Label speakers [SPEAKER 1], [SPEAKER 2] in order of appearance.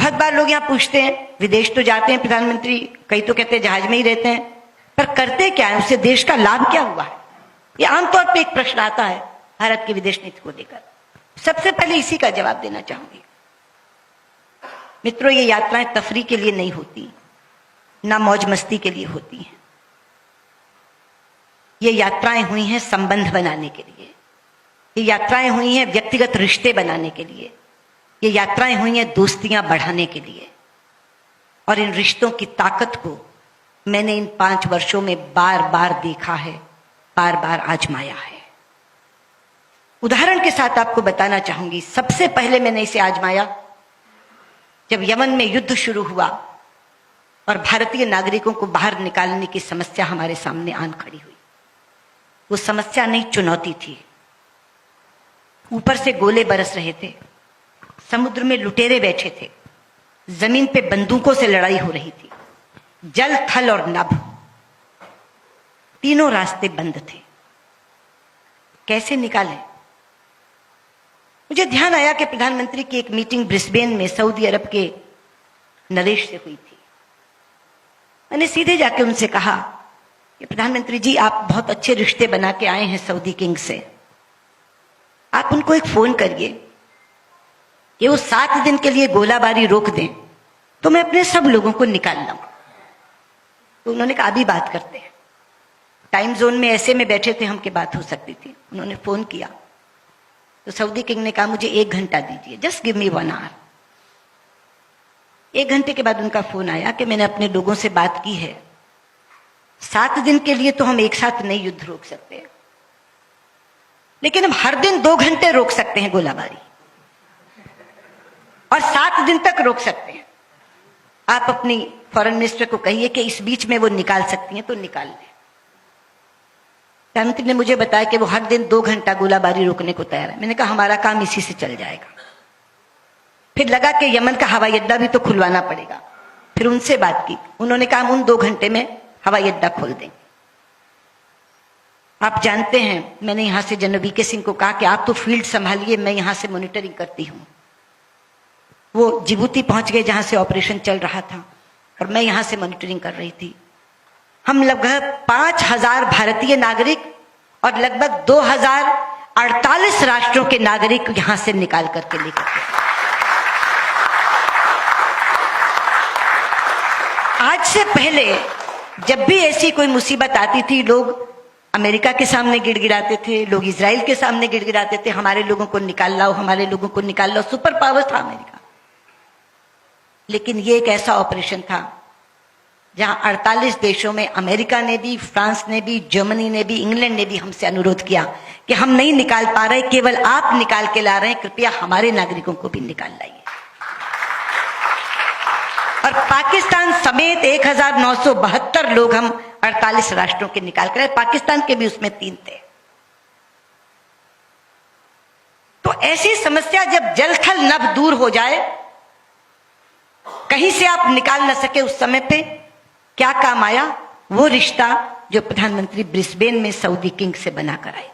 [SPEAKER 1] बहुत बार लोग यहाँ पूछते हैं, विदेश तो जाते हैं प्रधानमंत्री, कई तो कहते हैं जहाज में ही रहते हैं, पर करते क्या है, उससे देश का लाभ क्या हुआ है? ये आमतौर पे एक प्रश्न आता है भारत की विदेश नीति को लेकर। सबसे पहले इसी का जवाब देना चाहूंगी। मित्रों, ये यात्राएं तफरी के लिए नहीं होती, ना मौज मस्ती के लिए होती हैं। ये यात्राएं हुई हैं संबंध बनाने के लिए, ये यात्राएं हुई हैं व्यक्तिगत रिश्ते बनाने के लिए, ये यात्राएं हुई हैं दोस्तियां बढ़ाने के लिए। और इन रिश्तों की ताकत को मैंने इन 5 वर्षों में बार बार देखा है, बार बार आजमाया है। उदाहरण के साथ आपको बताना चाहूंगी, सबसे पहले मैंने इसे आजमाया जब यमन में युद्ध शुरू हुआ और भारतीय नागरिकों को बाहर निकालने की समस्या हमारे सामने आन खड़ी हुई। वो समस्या नहीं, चुनौती थी। ऊपर से गोले बरस रहे थे, समुद्र में लुटेरे बैठे थे, जमीन पे बंदूकों से लड़ाई हो रही थी, जल थल और नभ, तीनों रास्ते बंद थे। कैसे निकालें? मुझे ध्यान आया कि प्रधानमंत्री की एक मीटिंग ब्रिस्बेन में सऊदी अरब के नरेश से हुई थी। मैंने सीधे जाके उनसे कहा कि प्रधानमंत्री जी, आप बहुत अच्छे रिश्ते बना के आए हैं सऊदी किंग से, आप उनको एक फोन करिए कि वो 7 दिन के लिए गोलाबारी रोक दें तो मैं अपने सब लोगों को निकाल लाऊं। तो उन्होंने कहा अभी बात करते हैं। टाइम जोन में ऐसे में बैठे थे हम कि बात हो सकती थी। उन्होंने फोन किया तो सऊदी किंग ने कहा मुझे 1 घंटा दीजिए, जस्ट गिव मी 1 आवर। 1 घंटे के बाद उनका फोन आया कि मैंने अपने लोगों से बात की है, 7 दिन के लिए तो हम एक साथ नहीं युद्ध रोक सकते, लेकिन हम हर दिन 2 घंटे रोक सकते हैं गोलाबारी, और 7 दिन तक रोक सकते हैं। आप अपनी फॉरेन मिनिस्टर को कहिए कि इस बीच में वो निकाल सकती हैं तो निकाल लें। प्रधानमंत्री ने मुझे बताया कि वो हर दिन 2 घंटा गोलाबारी रोकने को तैयार है। मैंने कहा हमारा काम इसी से चल जाएगा। फिर लगा कि यमन का हवाई अड्डा भी तो खुलवाना पड़ेगा। फिर उनसे बात की, उन्होंने कहा हम उन 2 घंटे में हवाई अड्डा खोल देंगे। आप जानते हैं, मैंने यहां से जनरल वीके सिंह को कहा कि आप तो फील्ड संभालिए, मैं यहां से मॉनिटरिंग करती हूं। वो जिबूती पहुंच गए जहां से ऑपरेशन चल रहा था, और मैं यहां से मॉनिटरिंग कर रही थी। हम लगभग 5000 भारतीय नागरिक और लगभग 2048 राष्ट्रों के नागरिक यहां से निकाल करके लेकर गए। आज से पहले जब भी ऐसी कोई मुसीबत आती थी, लोग अमेरिका के सामने गिड़गिड़ाते थे, लोग इजराइल के सामने गिड़गिड़ाते थे, हमारे लोगों को निकाल लाओ, हमारे लोगों को निकाल लाओ। सुपर पावर था अमेरिका। लेकिन ये एक ऐसा ऑपरेशन था जहां 48 देशों में अमेरिका ने भी, फ्रांस ने भी, जर्मनी ने भी, इंग्लैंड ने भी हमसे अनुरोध किया कि हम नहीं निकाल पा रहे, केवल आप निकाल के ला रहे हैं, कृपया हमारे नागरिकों को भी निकाल लाइए। और पाकिस्तान समेत 1972 लोग हम 48 राष्ट्रों के निकाल कर, पाकिस्तान के भी उसमें 3 थे। तो ऐसी समस्या जब जल थल नभ दूर हो जाए, कहीं से आप निकाल न सके, उस समय पे क्या काम आया? वो रिश्ता जो प्रधानमंत्री ब्रिस्बेन में सऊदी किंग से बनाकर आए।